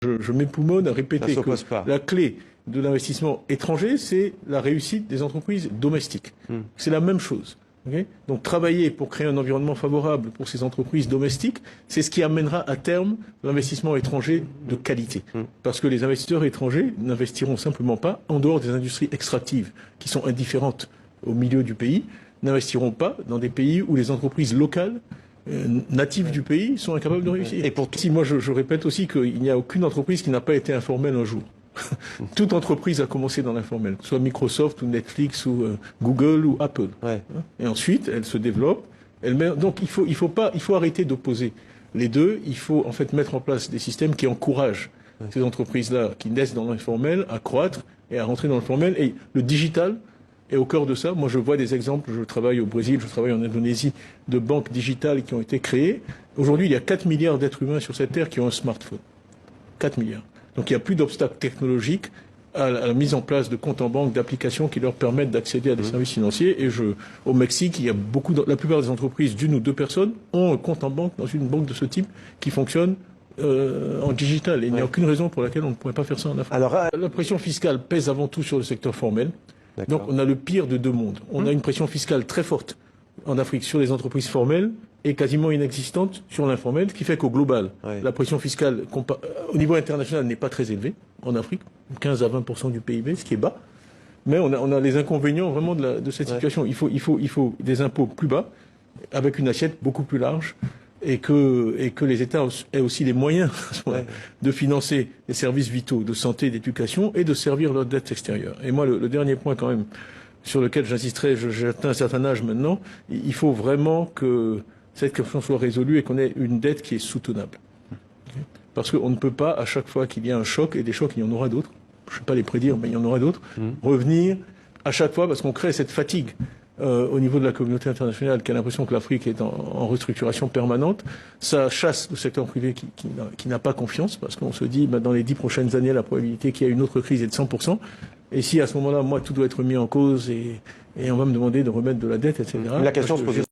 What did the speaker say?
Je m'époumonne à répéter que la clé de l'investissement étranger, c'est la réussite des entreprises domestiques. C'est la même chose. Okay. Donc travailler pour créer un environnement favorable pour ces entreprises domestiques, c'est ce qui amènera à terme l'investissement étranger de qualité. Parce que les investisseurs étrangers n'investiront simplement pas en dehors des industries extractives qui sont indifférentes au milieu du pays, n'investiront pas dans des pays où les entreprises locales natives du pays sont incapables de réussir. Et pour si moi je répète aussi qu'il n'y a aucune entreprise qui n'a pas été informelle un jour. Toute entreprise a commencé dans l'informel, que ce soit Microsoft ou Netflix ou Google ou Apple. Ouais. Et ensuite, elle se développe. Donc il faut arrêter d'opposer les deux. Il faut en fait mettre en place des systèmes qui encouragent ces entreprises-là qui naissent dans l'informel à croître et à rentrer dans l'informel. Et le digital est au cœur de ça. Moi, je vois des exemples. Je travaille au Brésil, je travaille en Indonésie, de banques digitales qui ont été créées. Aujourd'hui, il y a 4 milliards d'êtres humains sur cette terre qui ont un smartphone. 4 milliards. Donc il n'y a plus d'obstacles technologiques à la mise en place de comptes en banque, d'applications qui leur permettent d'accéder à des services financiers. Et au Mexique, il y a la plupart des entreprises d'une ou deux personnes ont un compte en banque dans une banque de ce type qui fonctionne en digital. Et il n'y a aucune raison pour laquelle on ne pourrait pas faire ça en Afrique. Alors, la pression fiscale pèse avant tout sur le secteur formel. Donc on a le pire de deux mondes. On a une pression fiscale très forte en Afrique sur les entreprises formelles et quasiment inexistante sur l'informel, ce qui fait qu'au global, la pression fiscale au niveau international n'est pas très élevée en Afrique, 15 à 20% du PIB, ce qui est bas. Mais on a les inconvénients vraiment de cette situation. Il faut des impôts plus bas, avec une assiette beaucoup plus large, et que les États aient aussi les moyens de financer les services vitaux de santé, d'éducation et de servir leur dette extérieure. Et moi, le dernier point quand même, sur lequel j'insisterai, j'ai atteint un certain âge maintenant, il faut vraiment que cette question soit résolue et qu'on ait une dette qui est soutenable. Parce qu'on ne peut pas, à chaque fois qu'il y a un choc, et des chocs, il y en aura d'autres, je ne vais pas les prédire, mais il y en aura d'autres, revenir à chaque fois, parce qu'on crée cette fatigue au niveau de la communauté internationale qui a l'impression que l'Afrique est en restructuration permanente. Ça chasse le secteur privé qui n'a pas confiance, parce qu'on se dit, dans les 10 prochaines années, la probabilité qu'il y ait une autre crise est de 100%. Et si à ce moment-là, moi, tout doit être mis en cause et on va me demander de remettre de la dette, etc. La question se pose